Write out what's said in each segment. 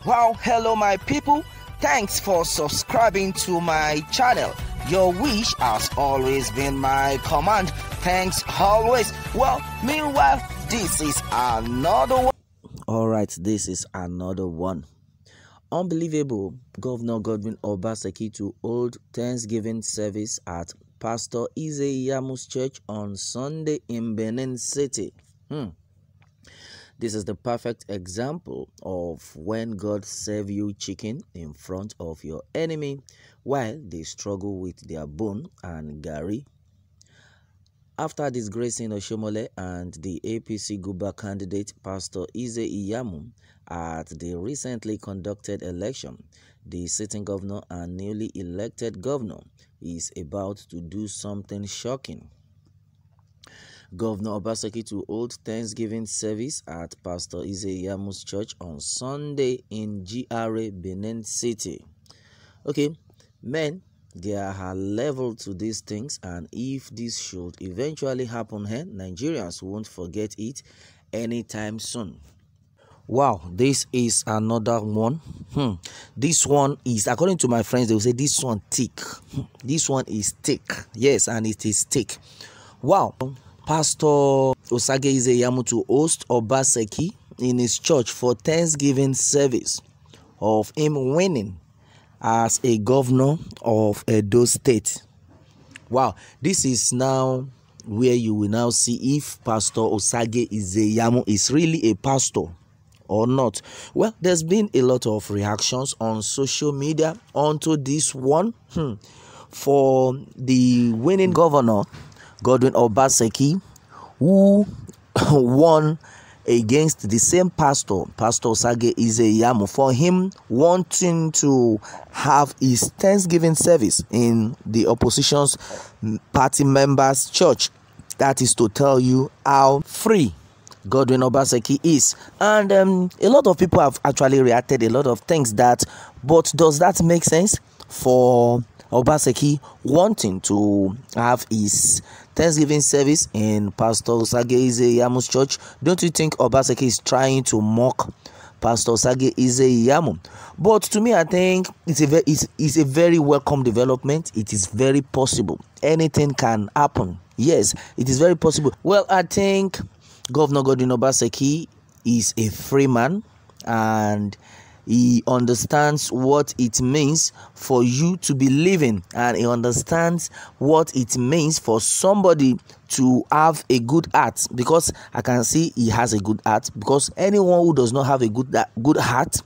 Wow, hello my people. Thanks for subscribing to my channel. Your wish has always been my command. Thanks always. Well, meanwhile, this is another one. Alright, this is another one. Unbelievable. Governor Godwin Obaseki to hold Thanksgiving service at Pastor IZEIYAMU'S church on Sunday in Benin City. This is the perfect example of when God serve you chicken in front of your enemy while they struggle with their bone and gari. After disgracing Oshomole and the APC Guba candidate Pastor IZEIYAMU at the recently conducted election, the sitting governor and newly elected governor is about to do something shocking. Governor Obaseki to hold Thanksgiving service at Pastor IZEIYAMU'S church on Sunday in GRA Benin City. Okay, men, there are levels to these things, and if this should eventually happen here, Nigerians won't forget it anytime soon. Wow, this is another one. This one is, according to my friends, they will say this one thick. This one is thick. Yes, and it is thick. Wow. Pastor Osage IZEIYAMU to host Obaseki in his church for Thanksgiving service of him winning as a governor of Edo State. Wow, this is now where you will now see if Pastor Osage IZEIYAMU is really a pastor or not. Well, there's been a lot of reactions on social media onto this one. For the winning governor, Godwin Obaseki, who won against the same pastor, Pastor Osage IZEIYAMU, for him wanting to have his Thanksgiving service in the opposition's party members' church. That is to tell you how free Godwin Obaseki is. And a lot of people have actually reacted a lot of things that, but does that make sense for Obaseki wanting to have his Thanksgiving service in Pastor Osage IZEIYAMU'S church? Don't you think Obaseki is trying to mock Pastor Osage IZEIYAMU? But to me, I think it's a very welcome development. It is very possible. Anything can happen. Yes, it is very possible. Well, I think Governor Godwin Obaseki is a free man, and he understands what it means for you to be living, and he understands what it means for somebody to have a good heart, because I can see he has a good heart, because anyone who does not have a good heart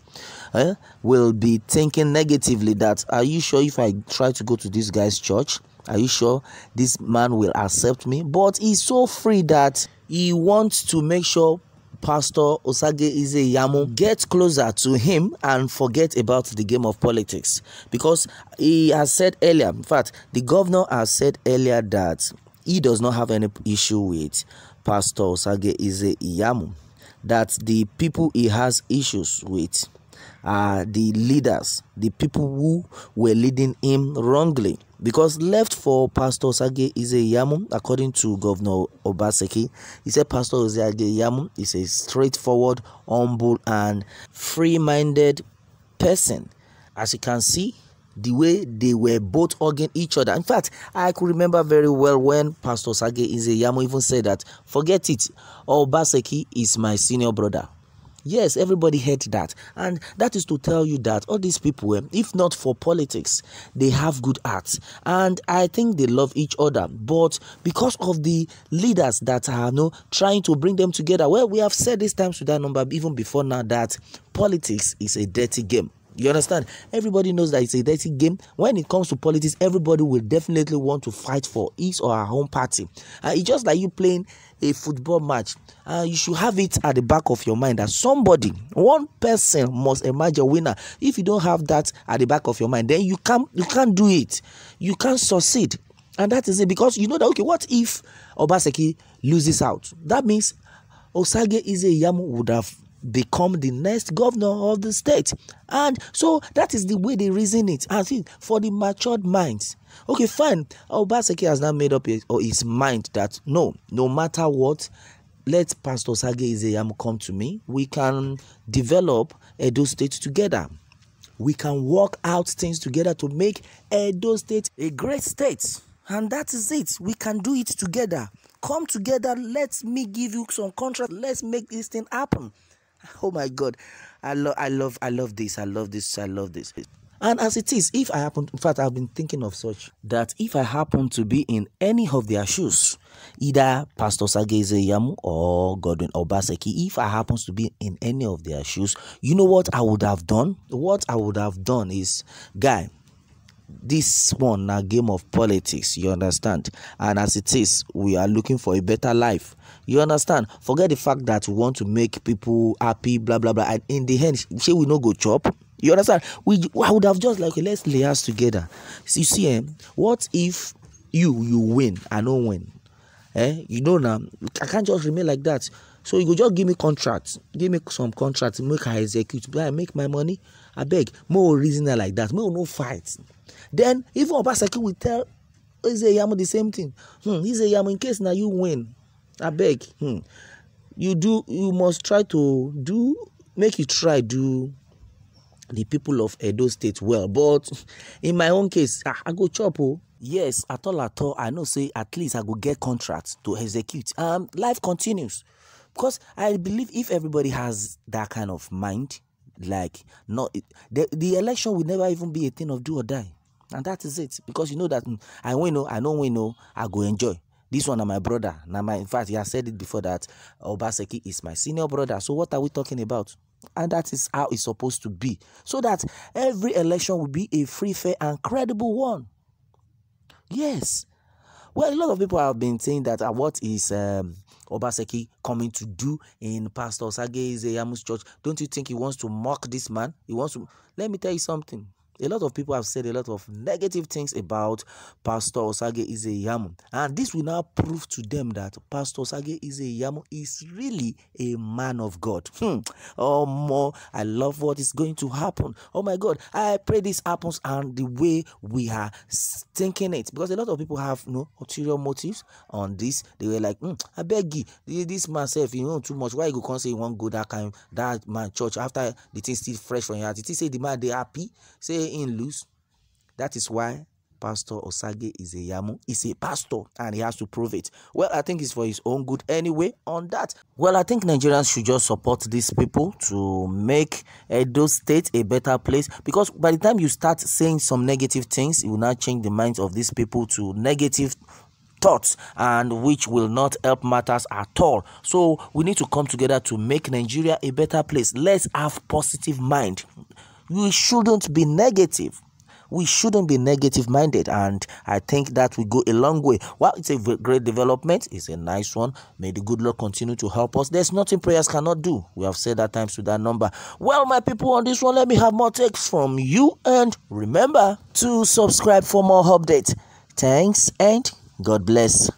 will be thinking negatively that, are you sure if I try to go to this guy's church, are you sure this man will accept me? But he's so free that he wants to make sure Pastor Osage IZEIYAMU gets closer to him and forget about the game of politics, because he has said earlier, in fact, the governor has said earlier that he does not have any issue with Pastor Osage IZEIYAMU, that the people he has issues with are the leaders, the people who were leading him wrongly. Because left for Pastor Osage IZEIYAMU, according to Governor Obaseki, he said Pastor Osage IZEIYAMU is a straightforward, humble, and free-minded person. As you can see, the way they were both hugging each other. In fact, I could remember very well when Pastor Osage IZEIYAMU even said that, forget it, Obaseki is my senior brother. Yes, everybody heard that. And that is to tell you that all these people, if not for politics, they have good hearts. And I think they love each other. But because of the leaders that are trying to bring them together, well, we have said this times with that number even before now that politics is a dirty game. You understand? Everybody knows that it's a dirty game. When it comes to politics, everybody will definitely want to fight for his or her own party. It's just like you playing a football match. You should have it at the back of your mind that somebody, one person must emerge a winner. If you don't have that at the back of your mind, then you can't do it. You can't succeed. And that is it, because you know that, okay, what if Obaseki loses out? That means Osage IZEIYAMU would have become the next governor of the state. And so that is the way they reason it. I think for the matured minds, okay, fine, Obaseki has now made up his mind that no matter what, let Pastor IZEIYAMU come to me. We can develop Edo State together. We can work out things together to make Edo State a great state. And that is it. We can do it together. Come together. Let me give you some contract. Let's make this thing happen. Oh my God. I love this. I love this. And as it is, if I happen, in fact, I've been thinking of such, that if I happen to be in any of their shoes, either Pastor IZEIYAMU or Godwin Obaseki, if I happen to be in any of their shoes, you know what I would have done? What I would have done is, guy, this one a game of politics, you understand? And as it is, we are looking for a better life. You understand? Forget the fact that we want to make people happy, blah, blah, blah. And in the end, shall we not go chop? You understand? I would have just like, let's lay us together. You see, what if you win, I don't win? You know now, I can't just remain like that. So you go just give me contracts, give me some contracts, make I execute, I make my money. I beg, more reasoner like that, more no fight. Then even Obaseki will tell IZEIYAMU the same thing. IZEIYAMU, in case now you win, I beg, you must try to make you try do the people of Edo State well. But in my own case, I go chop. Yes, at all, I know say at least I go get contracts to execute. Life continues. Because I believe if everybody has that kind of mind, like the election will never even be a thing of do or die. And that is it. Because you know that I win, I don't win, I go enjoy. This one is my brother. Now, in fact, he has said it before that Obaseki is my senior brother. So what are we talking about? And that is how it's supposed to be. So that every election will be a free, fair, and credible one. Yes. Well, a lot of people have been saying that what is Obaseki coming to do in Pastor IZEIYAMU's church? Don't you think he wants to mock this man? He wants to... Let me tell you something. A lot of people have said a lot of negative things about Pastor IZEIYAMU. And this will now prove to them that Pastor IZEIYAMU is really a man of God. Oh, more. I love what is going to happen. Oh, my God. I pray this happens and the way we are thinking it. Because a lot of people have ulterior motives on this. They were like, I beg you, this man self, too much. Why you can't say you won't go that man church after the thing still fresh from your heart? Did he say the man they happy? Say in loose. That is why Pastor IZEIYAMU is a pastor and he has to prove it. Well, I think it's for his own good anyway on that. Well, I think Nigerians should just support these people to make Edo State a better place, because by the time you start saying some negative things, it will not change the minds of these people to negative thoughts, and which will not help matters at all. So we need to come together to make Nigeria a better place. Let's have positive mind. We shouldn't be negative. We shouldn't be negative minded, and I think that will go a long way. Well, it's a great development. It's a nice one. May the good Lord continue to help us. There's nothing prayers cannot do. We have said that times to that number. Well, my people, on this one, let me have more takes from you, and remember to subscribe for more updates. Thanks and God bless.